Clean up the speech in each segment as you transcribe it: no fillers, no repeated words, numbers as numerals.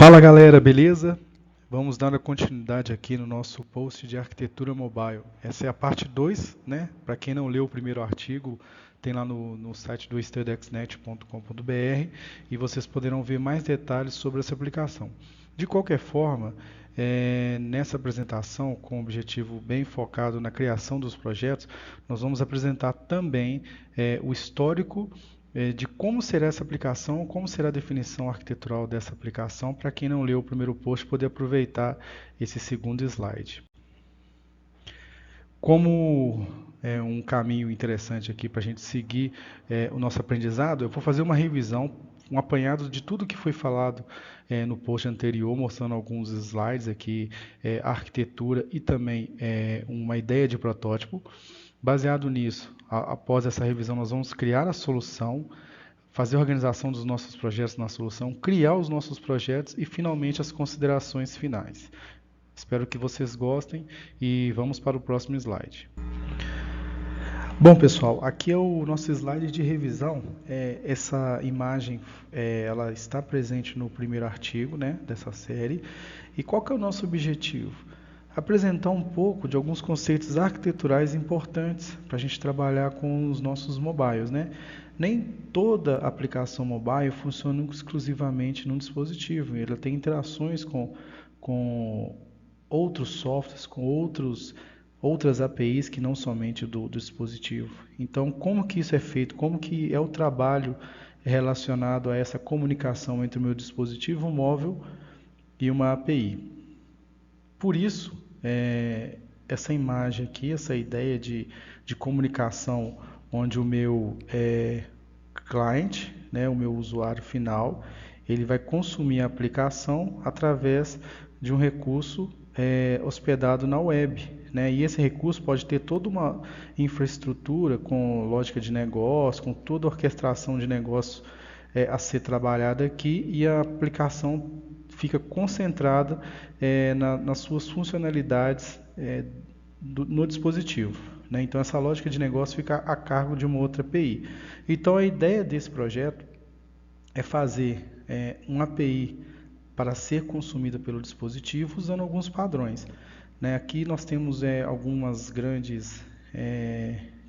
Fala galera, beleza? Vamos dar continuidade aqui no nosso post de arquitetura mobile. Essa é a parte 2, né? Para quem não leu o primeiro artigo, tem lá no site do studxnet.com.br e vocês poderão ver mais detalhes sobre essa aplicação. De qualquer forma, nessa apresentação, com o objetivo bem focado na criação dos projetos, nós vamos apresentar também o histórico de como será essa aplicação, como será a definição arquitetural dessa aplicação, para quem não leu o primeiro post poder aproveitar esse segundo slide. Como é um caminho interessante aqui para a gente seguir o nosso aprendizado, eu vou fazer uma revisão, um apanhado de tudo que foi falado no post anterior, mostrando alguns slides aqui, arquitetura e também uma ideia de protótipo. Baseado nisso, após essa revisão, nós vamos criar a solução, fazer a organização dos nossos projetos na solução, criar os nossos projetos e, finalmente, as considerações finais. Espero que vocês gostem e vamos para o próximo slide. Bom, pessoal, aqui é o nosso slide de revisão. Essa imagem ela está presente no primeiro artigo, né, dessa série. E qual que é o nosso objetivo? Apresentar um pouco de alguns conceitos arquiteturais importantes para a gente trabalhar com os nossos mobiles, né? Nem toda aplicação mobile funciona exclusivamente num dispositivo. Ela tem interações com outros softwares, com outras APIs que não somente do dispositivo. Então, como que isso é feito? Como que é o trabalho relacionado a essa comunicação entre o meu dispositivo móvel e uma API? Por isso, essa imagem aqui, essa ideia de comunicação, onde o meu cliente, né, o meu usuário final, ele vai consumir a aplicação através de um recurso hospedado na web, né? E esse recurso pode ter toda uma infraestrutura com lógica de negócio, com toda a orquestração de negócio a ser trabalhada aqui, e a aplicação fica concentrada nas suas funcionalidades no dispositivo, né? Então essa lógica de negócio fica a cargo de uma outra API. Então a ideia desse projeto é fazer uma API para ser consumida pelo dispositivo usando alguns padrões, né? Aqui nós temos algumas grandes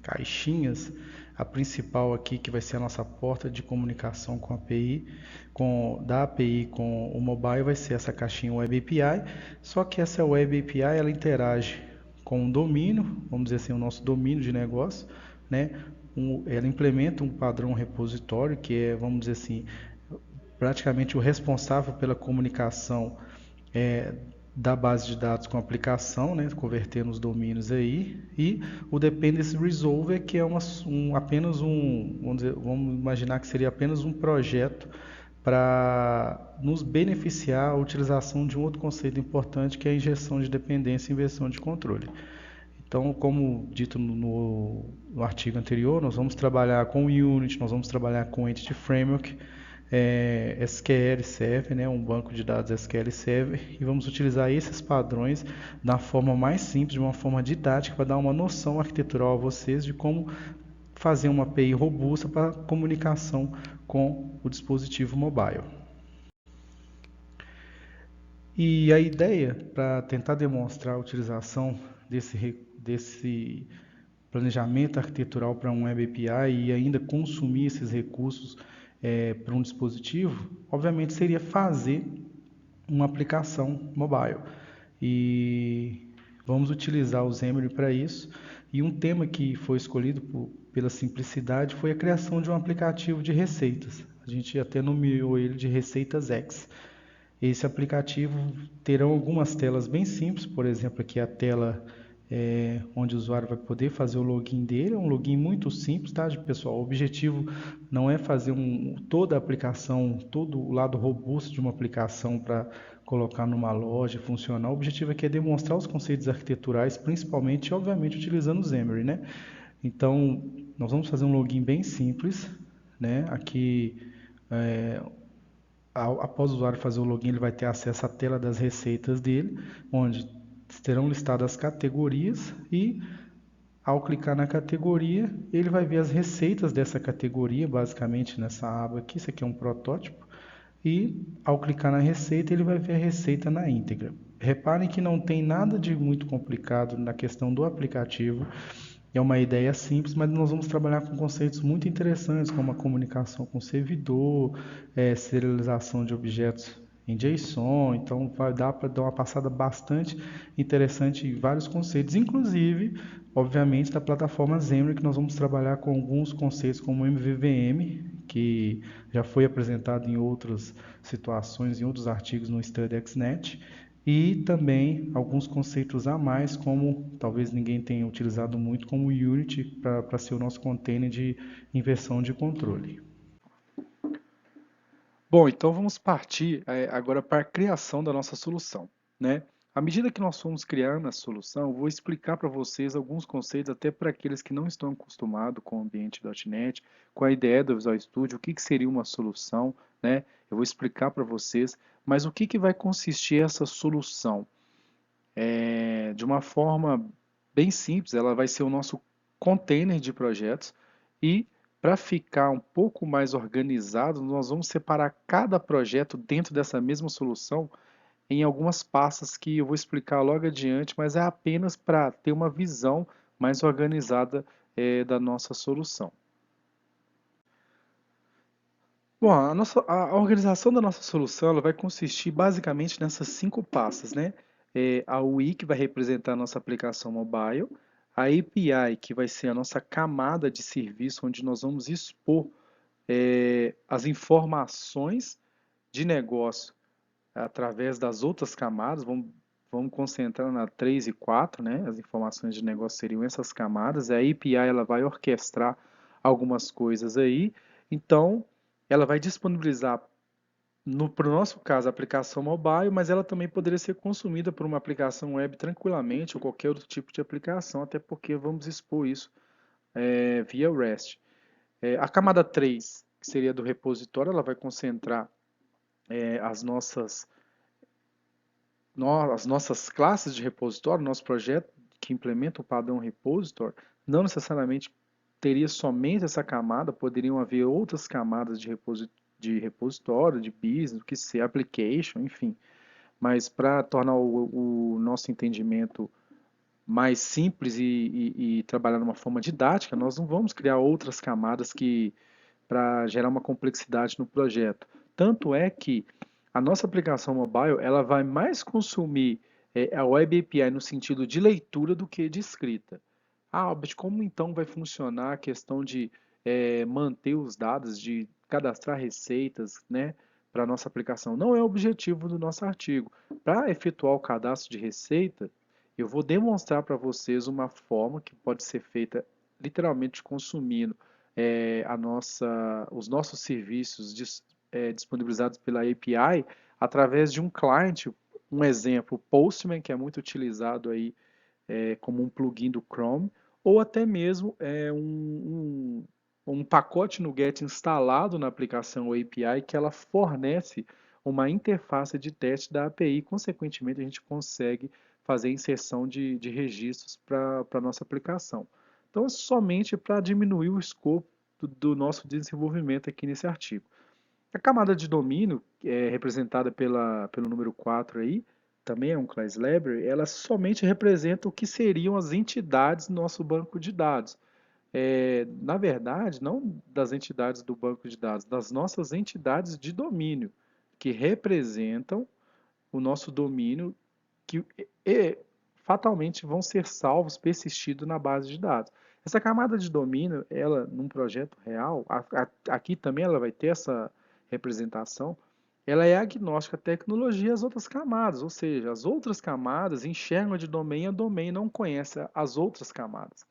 caixinhas. A principal aqui, que vai ser a nossa porta de comunicação com a API, da API com o mobile, vai ser essa caixinha Web API. Só que essa Web API ela interage com o domínio, vamos dizer assim, o nosso domínio de negócio, né? Ela implementa um padrão repositório, que é, vamos dizer assim, praticamente o responsável pela comunicação da base de dados com a aplicação, né, convertendo os domínios aí, e o Dependency Resolver, que é apenas vamos imaginar que seria apenas um projeto para nos beneficiar a utilização de um outro conceito importante, que é a injeção de dependência e inversão de controle. Então, como dito no artigo anterior, nós vamos trabalhar com o Unity, nós vamos trabalhar com o Entity Framework, SQL Server, né, um banco de dados SQL Server, e vamos utilizar esses padrões da forma mais simples, de uma forma didática, para dar uma noção arquitetural a vocês de como fazer uma API robusta para comunicação com o dispositivo mobile. E a ideia, para tentar demonstrar a utilização desse planejamento arquitetural para um Web API e ainda consumir esses recursos para um dispositivo, obviamente seria fazer uma aplicação mobile. E vamos utilizar o Xamarin para isso. E um tema que foi escolhido pela simplicidade foi a criação de um aplicativo de receitas. A gente até nomeou ele de Receitas X. Esse aplicativo terão algumas telas bem simples, por exemplo, aqui a tela onde o usuário vai poder fazer o login dele. É um login muito simples, tá, pessoal? O objetivo não é fazer toda a aplicação, todo o lado robusto de uma aplicação para colocar numa loja funcionar. O objetivo aqui é demonstrar os conceitos arquiteturais, principalmente, obviamente, utilizando o Xamarin, né? Então, nós vamos fazer um login bem simples, né? Aqui, após o usuário fazer o login, ele vai ter acesso à tela das receitas dele, onde terão listadas as categorias, e ao clicar na categoria, ele vai ver as receitas dessa categoria, basicamente nessa aba aqui. Isso aqui é um protótipo. E ao clicar na receita, ele vai ver a receita na íntegra. Reparem que não tem nada de muito complicado na questão do aplicativo. É uma ideia simples, mas nós vamos trabalhar com conceitos muito interessantes, como a comunicação com o servidor, serialização de objetos em JSON. Então, vai dar para dar uma passada bastante interessante em vários conceitos, inclusive, obviamente, da plataforma Xamarin, que nós vamos trabalhar com alguns conceitos como MVVM, que já foi apresentado em outras situações, em outros artigos no StudyXNet, e também alguns conceitos a mais, como talvez ninguém tenha utilizado muito, como o Unity, para ser o nosso container de inversão de controle. Bom, então vamos partir agora para a criação da nossa solução, né? À medida que nós formos criando a solução, eu vou explicar para vocês alguns conceitos, até para aqueles que não estão acostumados com o ambiente .NET, com a ideia do Visual Studio, o que seria uma solução, né? Eu vou explicar para vocês, mas o que vai consistir essa solução? De uma forma bem simples, ela vai ser o nosso container de projetos e para ficar um pouco mais organizado, nós vamos separar cada projeto dentro dessa mesma solução em algumas pastas que eu vou explicar logo adiante, mas é apenas para ter uma visão mais organizada da nossa solução. Bom, a organização da nossa solução ela vai consistir basicamente nessas 5 pastas, né? A UI, que vai representar a nossa aplicação mobile, a API, que vai ser a nossa camada de serviço, onde nós vamos expor as informações de negócio através das outras camadas, vamos concentrar na 3 e 4, né? As informações de negócio seriam essas camadas, a API ela vai orquestrar algumas coisas aí, então ela vai disponibilizar, para o nosso caso, a aplicação mobile, mas ela também poderia ser consumida por uma aplicação web tranquilamente, ou qualquer outro tipo de aplicação, até porque vamos expor isso via REST. A camada 3, que seria do repositório, ela vai concentrar as nossas classes de repositório, nosso projeto que implementa o padrão repositório, não necessariamente teria somente essa camada, poderiam haver outras camadas de repositório, de business, o que seja, application, enfim. Mas para tornar o nosso entendimento mais simples e trabalhar de uma forma didática, nós não vamos criar outras camadas que para gerar uma complexidade no projeto. Tanto é que a nossa aplicação mobile ela vai mais consumir a Web API no sentido de leitura do que de escrita. Albert, como então vai funcionar a questão de manter os dados, de cadastrar receitas, né, para a nossa aplicação? Não é o objetivo do nosso artigo. Para efetuar o cadastro de receita, eu vou demonstrar para vocês uma forma que pode ser feita literalmente consumindo os nossos serviços disponibilizados pela API através de um client, um exemplo, Postman, que é muito utilizado aí como um plugin do Chrome, ou até mesmo um pacote NuGet instalado na aplicação API que ela fornece uma interface de teste da API. Consequentemente, a gente consegue fazer inserção de registros para a nossa aplicação. Então, é somente para diminuir o escopo do nosso desenvolvimento aqui nesse artigo. A camada de domínio, representada pelo número 4 aí, também é um class library, ela somente representa o que seriam as entidades do nosso banco de dados. Na verdade, não das entidades do banco de dados, das nossas entidades de domínio, que representam o nosso domínio, que fatalmente vão ser salvos, persistidos na base de dados. Essa camada de domínio, ela num projeto real, aqui também ela vai ter essa representação, ela é agnóstica à tecnologia e às outras camadas, ou seja, as outras camadas enxergam a de domain, a domain não conhece as outras camadas.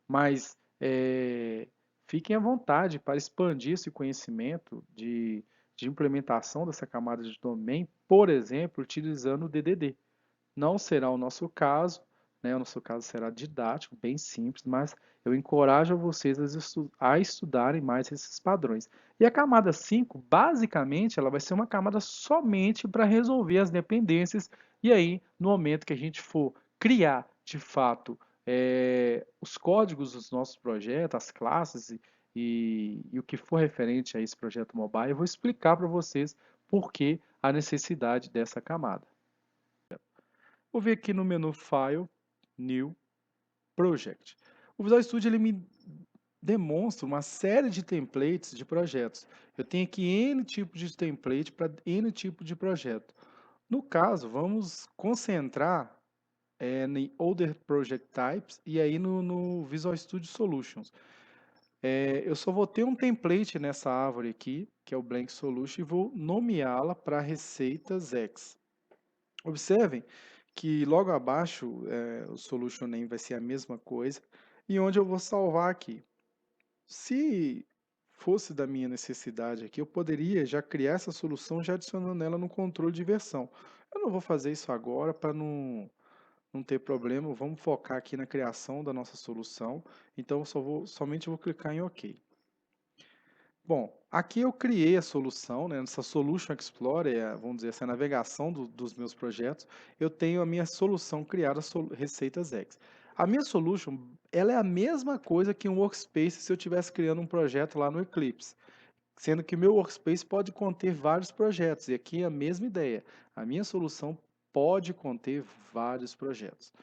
Mas fiquem à vontade para expandir esse conhecimento de implementação dessa camada de domain, por exemplo, utilizando o DDD. Não será o nosso caso, né? O nosso caso será didático, bem simples, mas eu encorajo vocês a estudarem mais esses padrões. E a camada 5, basicamente, ela vai ser uma camada somente para resolver as dependências. E aí, no momento que a gente for criar, de fato, os códigos dos nossos projetos, as classes e o que for referente a esse projeto mobile, eu vou explicar para vocês por que a necessidade dessa camada. Vou vir aqui no menu File, New, Project. O Visual Studio ele me demonstra uma série de templates de projetos. Eu tenho aqui N tipo de template para N tipo de projeto. No caso, vamos concentrar em Other Project Types e aí no Visual Studio Solutions. Eu só vou ter um template nessa árvore aqui, que é o Blank Solution, e vou nomeá-la para Receitas X. Observem que logo abaixo o Solution Name vai ser a mesma coisa, e onde eu vou salvar aqui. Se fosse da minha necessidade aqui, eu poderia já criar essa solução já adicionando ela no controle de versão. Eu não vou fazer isso agora para não ter problema. Vamos focar aqui na criação da nossa solução. Então, somente vou clicar em OK. Bom, aqui eu criei a solução, né, nessa Solution Explorer, vamos dizer, essa navegação dos meus projetos, eu tenho a minha solução criada, Receitas X. A minha solution, ela é a mesma coisa que um workspace se eu estivesse criando um projeto lá no Eclipse, sendo que o meu workspace pode conter vários projetos, e aqui é a mesma ideia. A minha solução pode conter vários projetos.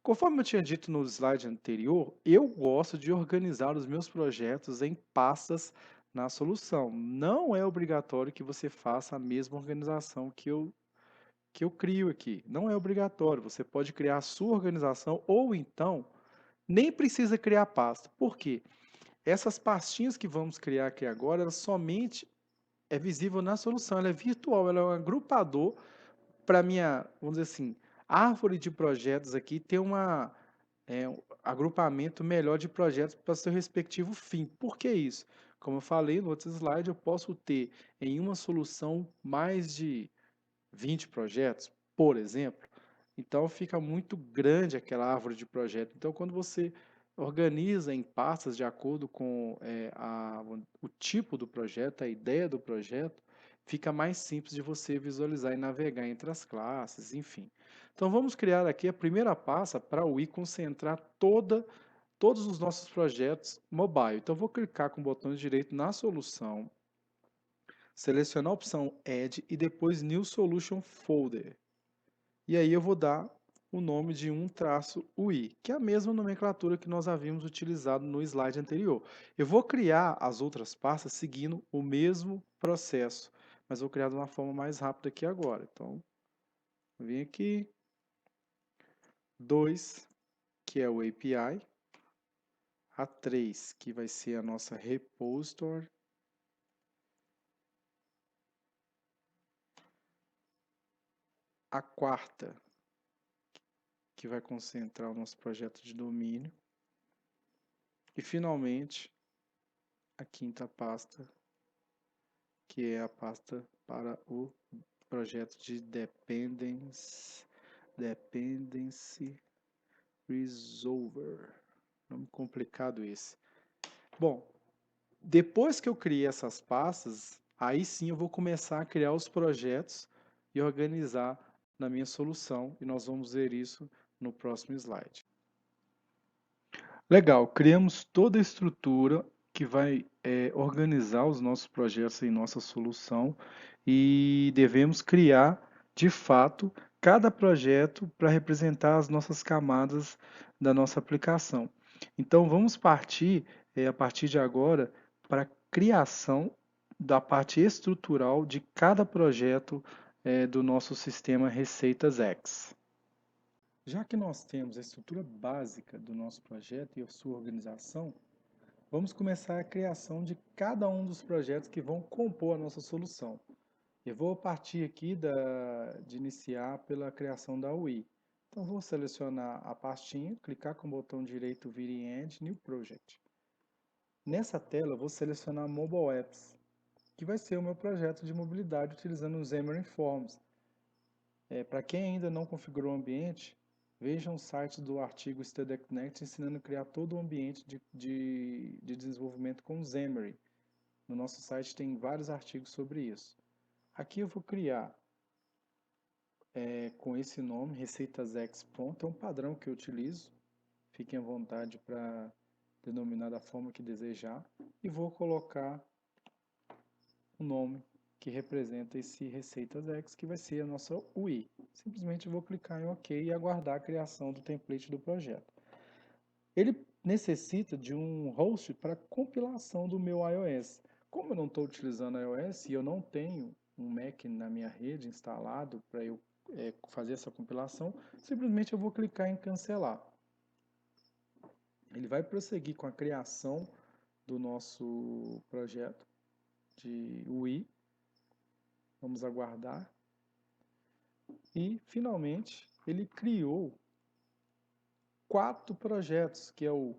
Conforme eu tinha dito no slide anterior, eu gosto de organizar os meus projetos em pastas na solução. Não é obrigatório que você faça a mesma organização que eu crio aqui. Não é obrigatório. Você pode criar a sua organização ou então nem precisa criar pasta. Por quê? Essas pastinhas que vamos criar aqui agora, ela somente é visível na solução. Ela é virtual, ela é um agrupador para minha, vamos dizer assim, árvore de projetos aqui ter um agrupamento melhor de projetos para seu respectivo fim. Por que isso? Como eu falei no outro slide, eu posso ter em uma solução mais de 20 projetos, por exemplo. Então fica muito grande aquela árvore de projeto. Então, quando você organiza em pastas de acordo com o tipo do projeto, a ideia do projeto, fica mais simples de você visualizar e navegar entre as classes, enfim. Então vamos criar aqui a primeira pasta para o i concentrar todos os nossos projetos mobile. Então vou clicar com o botão direito na solução, selecionar a opção Add e depois New Solution Folder. E aí eu vou dar o nome de -ui, que é a mesma nomenclatura que nós havíamos utilizado no slide anterior. Eu vou criar as outras pastas seguindo o mesmo processo, mas vou criar de uma forma mais rápida aqui agora. Então, vem aqui, 2, que é o API, a 3, que vai ser a nossa repository, a 4ª, que vai concentrar o nosso projeto de domínio, e finalmente a 5ª pasta, que é a pasta para o projeto de Dependency Resolver. Nome complicado esse. Bom, depois que eu criei essas pastas, aí sim eu vou começar a criar os projetos e organizar na minha solução, e nós vamos ver isso no próximo slide. Legal, criamos toda a estrutura que vai organizar os nossos projetos em nossa solução e devemos criar, de fato, cada projeto para representar as nossas camadas da nossa aplicação. Então, vamos partir, a partir de agora, para a criação da parte estrutural de cada projeto do nosso sistema Receitas X. Já que nós temos a estrutura básica do nosso projeto e a sua organização, vamos começar a criação de cada um dos projetos que vão compor a nossa solução. Eu vou partir aqui de iniciar pela criação da UI. Então, vou selecionar a pastinha, clicar com o botão direito Vir em Add, New Project. Nessa tela, eu vou selecionar Mobile Apps, que vai ser o meu projeto de mobilidade utilizando o Xamarin Forms. Para quem ainda não configurou o ambiente, veja o site do artigo StudConnect ensinando a criar todo o ambiente de desenvolvimento com Xamarin. No nosso site tem vários artigos sobre isso. Aqui eu vou criar com esse nome, ReceitasX. É um padrão que eu utilizo. Fiquem à vontade para denominar da forma que desejar. E vou colocar o nome que representa esse Receitas X, que vai ser a nossa UI. Simplesmente eu vou clicar em OK e aguardar a criação do template do projeto. Ele necessita de um host para compilação do meu iOS. Como eu não estou utilizando iOS e eu não tenho um Mac na minha rede instalado para eu fazer essa compilação, simplesmente eu vou clicar em cancelar. Ele vai prosseguir com a criação do nosso projeto de UI. Vamos aguardar. E, finalmente, ele criou 4 projetos, que é o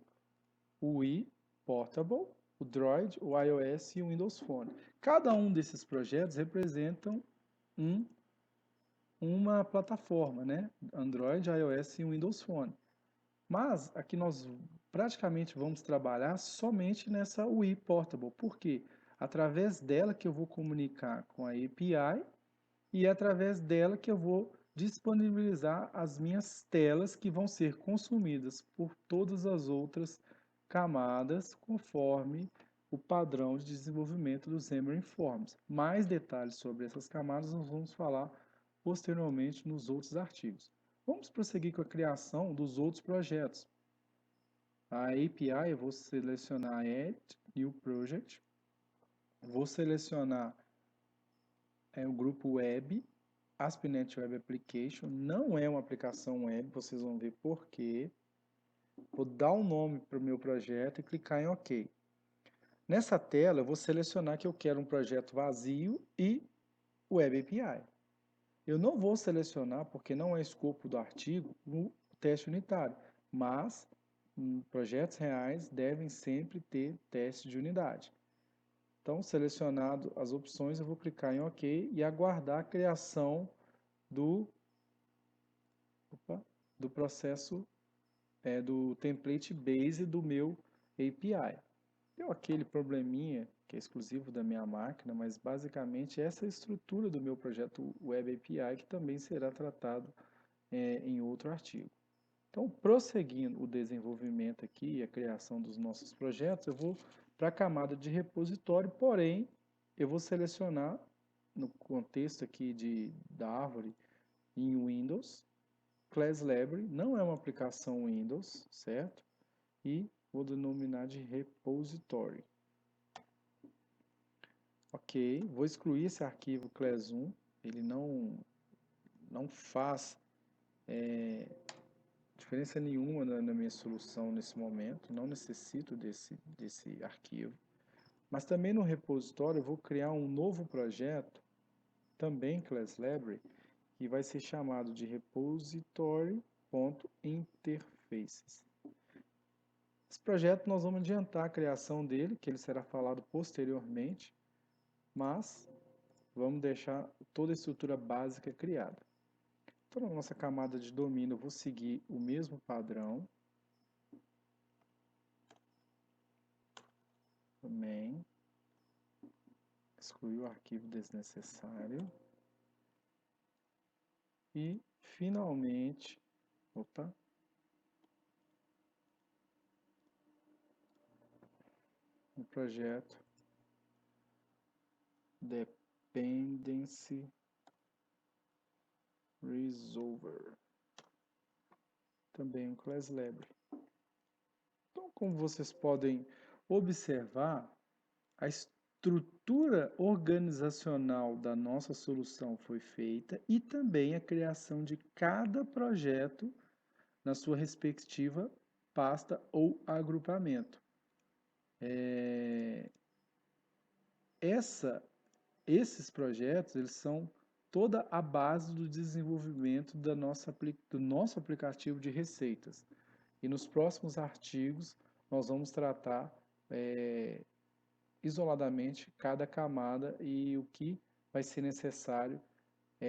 UI Portable, o Droid, o iOS e o Windows Phone. Cada um desses projetos representam uma plataforma, né? Android, iOS e Windows Phone. Mas aqui nós praticamente vamos trabalhar somente nessa UI Portable. Por quê? Através dela que eu vou comunicar com a API e é através dela que eu vou disponibilizar as minhas telas que vão ser consumidas por todas as outras camadas conforme o padrão de desenvolvimento dos Xamarin Forms. Mais detalhes sobre essas camadas nós vamos falar posteriormente nos outros artigos. Vamos prosseguir com a criação dos outros projetos. A API eu vou selecionar Add New Project, vou selecionar o grupo Web. ASP.NET Web Application não é uma aplicação web, vocês vão ver por quê. Vou dar um nome para o meu projeto e clicar em OK. Nessa tela eu vou selecionar que eu quero um projeto vazio e Web API. Eu não vou selecionar, porque não é escopo do artigo, o teste unitário, mas projetos reais devem sempre ter teste de unidade. Então, selecionado as opções, eu vou clicar em OK e aguardar a criação do processo do template base do meu API. Deu aquele probleminha que é exclusivo da minha máquina, mas basicamente essa é a estrutura do meu projeto Web API, que também será tratado em outro artigo. Então, prosseguindo o desenvolvimento aqui e a criação dos nossos projetos, eu vou para a camada de repositório, porém, eu vou selecionar no contexto aqui da árvore em Windows, Class Library, não é uma aplicação Windows, certo? E vou denominar de repository. Ok, vou excluir esse arquivo class 1, ele não faz diferença nenhuma na minha solução nesse momento, não necessito desse arquivo. Mas também no repositório eu vou criar um novo projeto, também class library, que vai ser chamado de repository.interfaces. Esse projeto nós vamos adiantar a criação dele, que ele será falado posteriormente, mas vamos deixar toda a estrutura básica criada. Então, na nossa camada de domínio, eu vou seguir o mesmo padrão. Também. Excluir o arquivo desnecessário. E, finalmente, o projeto Dependency Resolver. Também um Class Library. Então, como vocês podem observar, a estrutura organizacional da nossa solução foi feita e também a criação de cada projeto na sua respectiva pasta ou agrupamento. Esses projetos eles são toda a base do desenvolvimento do nosso aplicativo de receitas. E nos próximos artigos nós vamos tratar isoladamente cada camada e o que vai ser necessário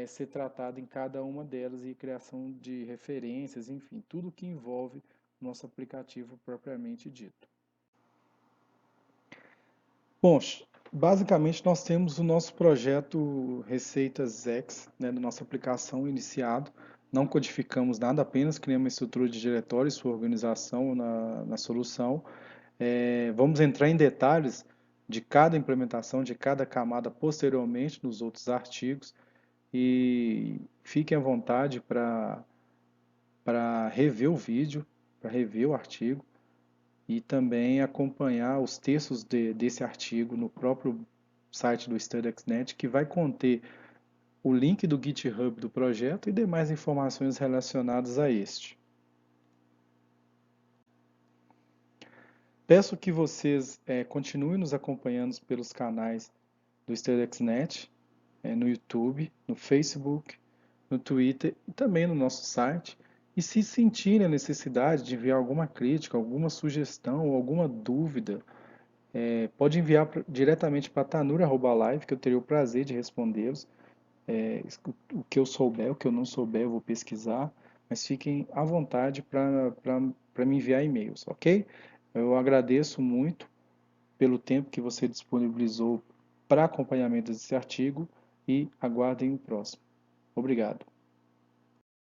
ser tratado em cada uma delas e criação de referências, enfim, tudo que envolve o nosso aplicativo propriamente dito. Bom, basicamente nós temos o nosso projeto Receitas X, né, da nossa aplicação iniciado. Não codificamos nada, apenas criamos uma estrutura de diretório e sua organização na solução. Vamos entrar em detalhes de cada implementação, de cada camada posteriormente nos outros artigos e fiquem à vontade para rever o vídeo, para rever o artigo e também acompanhar os textos desse artigo no próprio site do StudyXnet, que vai conter o link do GitHub do projeto e demais informações relacionadas a este. Peço que vocês continuem nos acompanhando pelos canais do StudyXnet, no YouTube, no Facebook, no Twitter e também no nosso site. E se sentirem a necessidade de enviar alguma crítica, alguma sugestão ou alguma dúvida, pode enviar diretamente para tanura@live, que eu teria o prazer de respondê-los. O que eu souber, o que eu não souber, eu vou pesquisar, mas fiquem à vontade para me enviar e-mails, ok? Eu agradeço muito pelo tempo que você disponibilizou para acompanhamento desse artigo e aguardem o próximo. Obrigado.